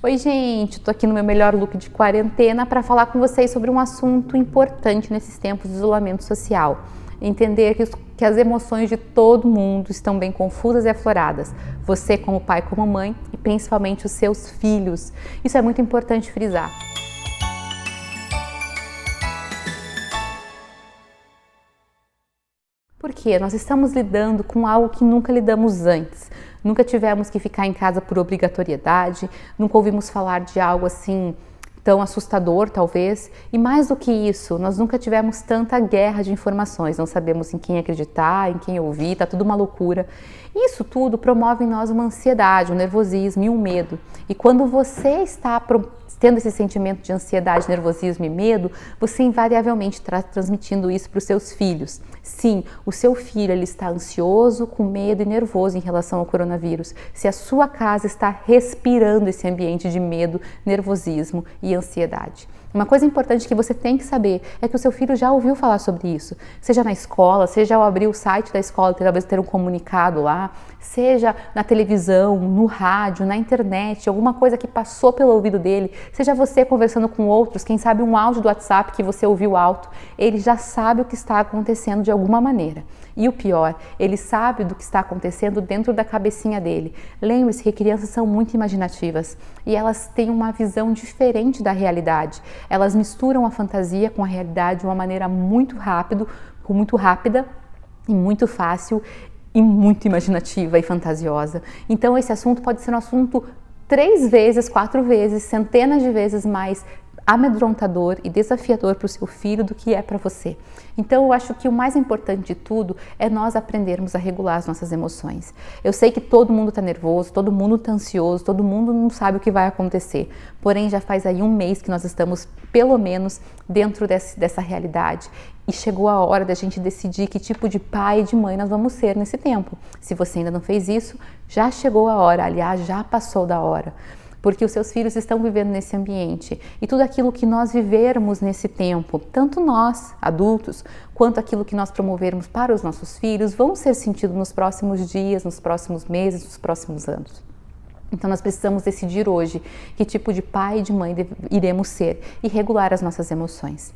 Oi gente, tô aqui no meu melhor look de quarentena para falar com vocês sobre um assunto importante nesses tempos de isolamento social. Entender que as emoções de todo mundo estão bem confusas e afloradas. Você como pai, como mãe e principalmente os seus filhos. Isso é muito importante frisar. Porque nós estamos lidando com algo que nunca lidamos antes. Nunca tivemos que ficar em casa por obrigatoriedade, nunca ouvimos falar de algo assim tão assustador, talvez. E mais do que isso, nós nunca tivemos tanta guerra de informações, não sabemos em quem acreditar, em quem ouvir, tá tudo uma loucura. Isso tudo promove em nós uma ansiedade, um nervosismo e um medo. E quando você está tendo esse sentimento de ansiedade, nervosismo e medo, você invariavelmente está transmitindo isso para os seus filhos. Sim, o seu filho ele está ansioso, com medo e nervoso em relação ao coronavírus. Se a sua casa está respirando esse ambiente de medo, nervosismo e ansiedade. Uma coisa importante que você tem que saber é que o seu filho já ouviu falar sobre isso, seja na escola, seja ao abrir o site da escola, talvez ter um comunicado lá, seja na televisão, no rádio, na internet, alguma coisa que passou pelo ouvido dele, seja você conversando com outros, quem sabe um áudio do WhatsApp que você ouviu alto, ele já sabe o que está acontecendo de alguma maneira. E o pior, ele sabe do que está acontecendo dentro da cabecinha dele. Lembre-se que crianças são muito imaginativas e elas têm uma visão diferente da realidade. Elas misturam a fantasia com a realidade de uma maneira muito rápida e muito fácil e muito imaginativa e fantasiosa. Então esse assunto pode ser um assunto 3 vezes, 4 vezes, centenas de vezes mais amedrontador e desafiador para o seu filho do que é para você. Então eu acho que o mais importante de tudo é nós aprendermos a regular as nossas emoções. Eu sei que todo mundo está nervoso, todo mundo está ansioso, todo mundo não sabe o que vai acontecer, porém já faz aí 1 mês que nós estamos pelo menos dentro dessa realidade e chegou a hora da gente decidir que tipo de pai e de mãe nós vamos ser nesse tempo. Se você ainda não fez isso, já chegou a hora, aliás, já passou da hora. Porque os seus filhos estão vivendo nesse ambiente e tudo aquilo que nós vivermos nesse tempo, tanto nós, adultos, quanto aquilo que nós promovermos para os nossos filhos, vão ser sentidos nos próximos dias, nos próximos meses, nos próximos anos. Então nós precisamos decidir hoje que tipo de pai e de mãe iremos ser e regular as nossas emoções.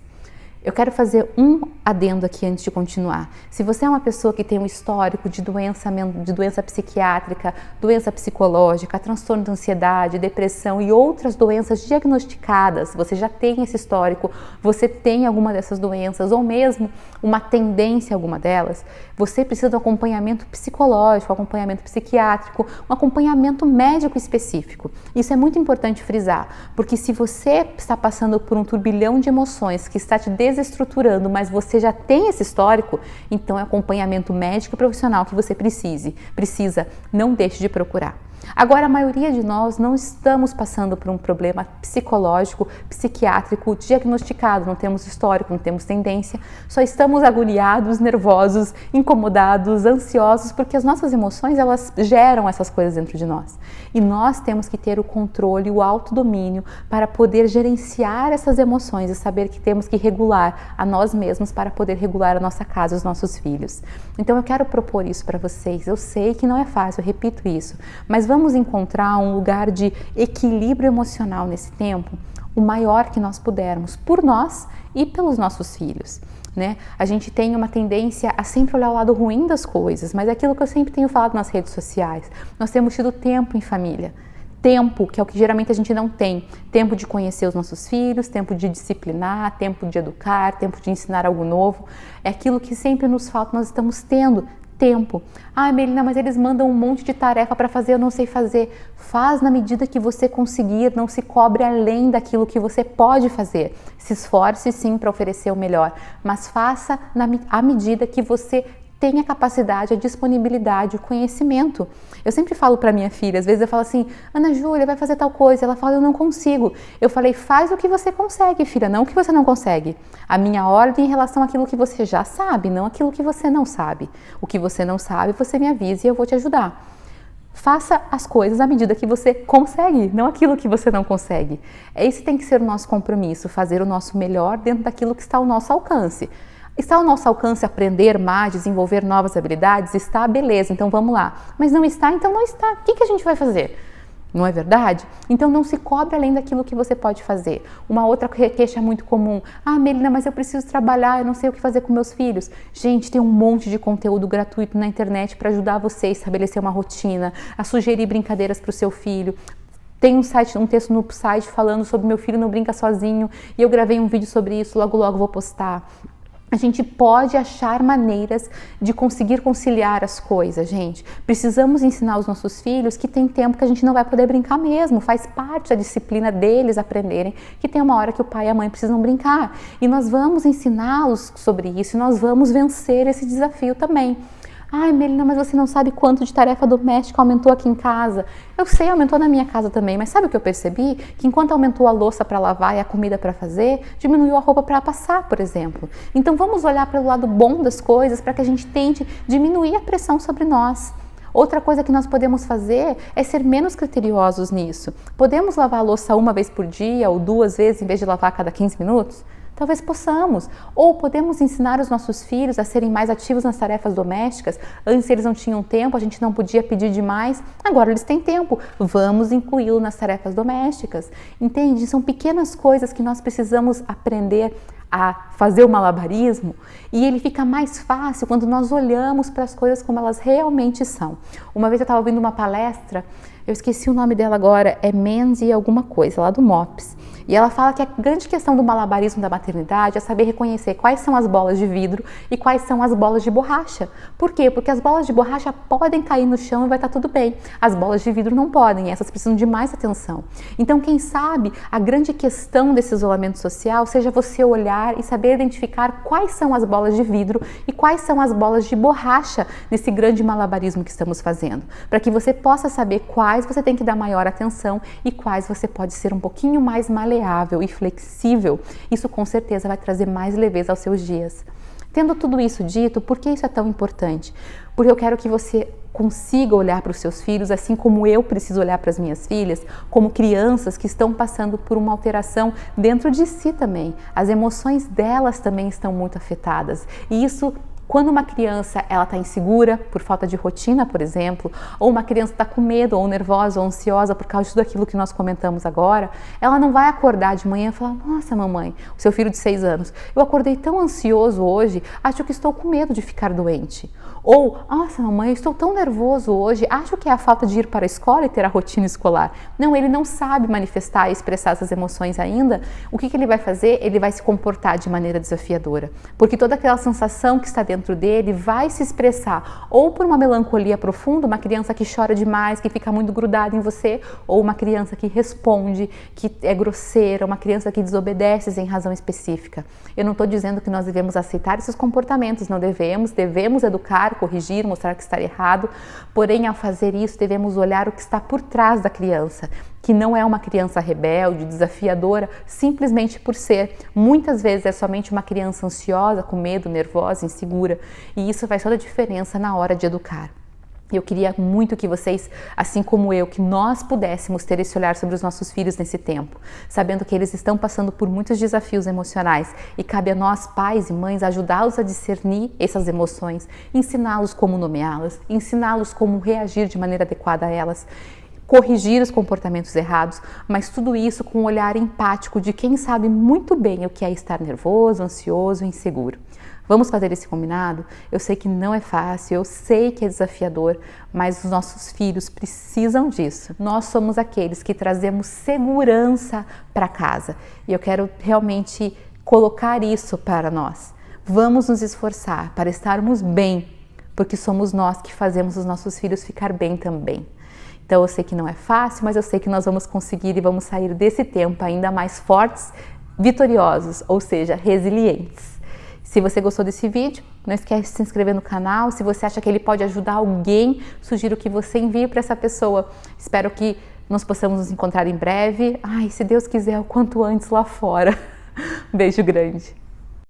Eu quero fazer um adendo aqui antes de continuar. Se você é uma pessoa que tem um histórico de doença psiquiátrica, doença psicológica, transtorno de ansiedade, depressão e outras doenças diagnosticadas, você já tem esse histórico, você tem alguma dessas doenças ou mesmo uma tendência a alguma delas, você precisa de um acompanhamento psicológico, um acompanhamento psiquiátrico, um acompanhamento médico específico. Isso é muito importante frisar, porque se você está passando por um turbilhão de emoções que está te desestruturando, mas você já tem esse histórico, então é acompanhamento médico e profissional que você precisa, não deixe de procurar. Agora, a maioria de nós não estamos passando por um problema psicológico, psiquiátrico diagnosticado, não temos histórico, não temos tendência, só estamos agoniados, nervosos, incomodados, ansiosos, porque as nossas emoções, elas geram essas coisas dentro de nós. E nós temos que ter o controle, o autodomínio para poder gerenciar essas emoções e saber que temos que regular a nós mesmos para poder regular a nossa casa, os nossos filhos. Então eu quero propor isso para vocês. Eu sei que não é fácil, eu repito isso, mas vamos encontrar um lugar de equilíbrio emocional nesse tempo, o maior que nós pudermos, por nós e pelos nossos filhos, né? A gente tem uma tendência a sempre olhar o lado ruim das coisas, mas é aquilo que eu sempre tenho falado nas redes sociais. Nós temos tido tempo em família. Tempo, que é o que geralmente a gente não tem. Tempo de conhecer os nossos filhos, tempo de disciplinar, tempo de educar, tempo de ensinar algo novo. É aquilo que sempre nos falta, nós estamos tendo tempo. Ah, Melina, mas eles mandam um monte de tarefa para fazer, eu não sei fazer. Faz na medida que você conseguir, não se cobre além daquilo que você pode fazer. Se esforce sim para oferecer o melhor, mas faça à medida que você tem a capacidade, a disponibilidade, o conhecimento. Eu sempre falo para minha filha, às vezes eu falo assim, Ana Júlia, vai fazer tal coisa. Ela fala, eu não consigo. Eu falei, faz o que você consegue, filha, não o que você não consegue. A minha ordem em relação àquilo que você já sabe, não aquilo que você não sabe. O que você não sabe, você me avisa e eu vou te ajudar. Faça as coisas à medida que você consegue, não aquilo que você não consegue. Esse tem que ser o nosso compromisso, fazer o nosso melhor dentro daquilo que está ao nosso alcance. Está ao nosso alcance aprender mais, desenvolver novas habilidades? Está, beleza, então vamos lá. Mas não está, então não está. O que a gente vai fazer? Não é verdade? Então não se cobre além daquilo que você pode fazer. Uma outra queixa muito comum: ah, Melina, mas eu preciso trabalhar, eu não sei o que fazer com meus filhos. Gente, tem um monte de conteúdo gratuito na internet para ajudar você a estabelecer uma rotina, a sugerir brincadeiras para o seu filho. Tem um texto no site falando sobre meu filho não brinca sozinho, e eu gravei um vídeo sobre isso, logo vou postar. A gente pode achar maneiras de conseguir conciliar as coisas, gente. Precisamos ensinar aos nossos filhos que tem tempo que a gente não vai poder brincar mesmo. Faz parte da disciplina deles aprenderem que tem uma hora que o pai e a mãe precisam brincar. E nós vamos ensiná-los sobre isso e nós vamos vencer esse desafio também. Ai, Melina, mas você não sabe quanto de tarefa doméstica aumentou aqui em casa. Eu sei, aumentou na minha casa também, mas sabe o que eu percebi? Que enquanto aumentou a louça para lavar e a comida para fazer, diminuiu a roupa para passar, por exemplo. Então vamos olhar para o lado bom das coisas para que a gente tente diminuir a pressão sobre nós. Outra coisa que nós podemos fazer é ser menos criteriosos nisso. Podemos lavar a louça uma vez por dia ou 2 vezes em vez de lavar a cada 15 minutos? Talvez possamos. Ou podemos ensinar os nossos filhos a serem mais ativos nas tarefas domésticas. Antes eles não tinham tempo, a gente não podia pedir demais. Agora eles têm tempo. Vamos incluí-lo nas tarefas domésticas. Entende? São pequenas coisas que nós precisamos aprender a fazer o malabarismo, e ele fica mais fácil quando nós olhamos para as coisas como elas realmente são. Uma vez eu estava ouvindo uma palestra, eu esqueci o nome dela agora, é Mandy alguma coisa, lá do MOPS. E ela fala que a grande questão do malabarismo da maternidade é saber reconhecer quais são as bolas de vidro e quais são as bolas de borracha. Por quê? Porque as bolas de borracha podem cair no chão e vai estar tudo bem. As bolas de vidro não podem, essas precisam de mais atenção. Então, quem sabe, a grande questão desse isolamento social seja você olhar e saber identificar quais são as bolas de vidro e quais são as bolas de borracha nesse grande malabarismo que estamos fazendo. Para que você possa saber quais você tem que dar maior atenção e quais você pode ser um pouquinho mais maleável e flexível. Isso com certeza vai trazer mais leveza aos seus dias. Tendo tudo isso dito, por que isso é tão importante? Porque eu quero que você consiga olhar para os seus filhos, assim como eu preciso olhar para as minhas filhas, como crianças que estão passando por uma alteração dentro de si também. As emoções delas também estão muito afetadas. E isso, quando uma criança ela está insegura por falta de rotina, por exemplo, ou uma criança está com medo, ou nervosa, ou ansiosa por causa de tudo aquilo que nós comentamos agora, ela não vai acordar de manhã e falar: nossa, mamãe, o seu filho de 6 anos, eu acordei tão ansioso hoje, acho que estou com medo de ficar doente. Ou, nossa, mamãe, eu estou tão nervoso hoje, acho que é a falta de ir para a escola e ter a rotina escolar. Não, ele não sabe manifestar e expressar essas emoções ainda. O que ele vai fazer? Ele vai se comportar de maneira desafiadora, porque toda aquela sensação que está dentro dele vai se expressar ou por uma melancolia profunda, uma criança que chora demais, que fica muito grudada em você, ou uma criança que responde, que é grosseira, uma criança que desobedece sem razão específica. Eu não estou dizendo que nós devemos aceitar esses comportamentos, não devemos educar, corrigir, mostrar que está errado, porém ao fazer isso devemos olhar o que está por trás da criança, que não é uma criança rebelde, desafiadora, simplesmente por ser. Muitas vezes é somente uma criança ansiosa, com medo, nervosa, insegura, e isso faz toda a diferença na hora de educar. Eu queria muito que vocês, assim como eu, que nós pudéssemos ter esse olhar sobre os nossos filhos nesse tempo, sabendo que eles estão passando por muitos desafios emocionais e cabe a nós, pais e mães, ajudá-los a discernir essas emoções, ensiná-los como nomeá-las, ensiná-los como reagir de maneira adequada a elas, corrigir os comportamentos errados, mas tudo isso com um olhar empático de quem sabe muito bem o que é estar nervoso, ansioso e inseguro. Vamos fazer esse combinado? Eu sei que não é fácil, eu sei que é desafiador, mas os nossos filhos precisam disso. Nós somos aqueles que trazemos segurança para casa e eu quero realmente colocar isso para nós. Vamos nos esforçar para estarmos bem, porque somos nós que fazemos os nossos filhos ficar bem também. Então eu sei que não é fácil, mas eu sei que nós vamos conseguir e vamos sair desse tempo ainda mais fortes, vitoriosos, ou seja, resilientes. Se você gostou desse vídeo, não esquece de se inscrever no canal. Se você acha que ele pode ajudar alguém, sugiro que você envie para essa pessoa. Espero que nós possamos nos encontrar em breve. Ai, se Deus quiser, o quanto antes lá fora. Beijo grande.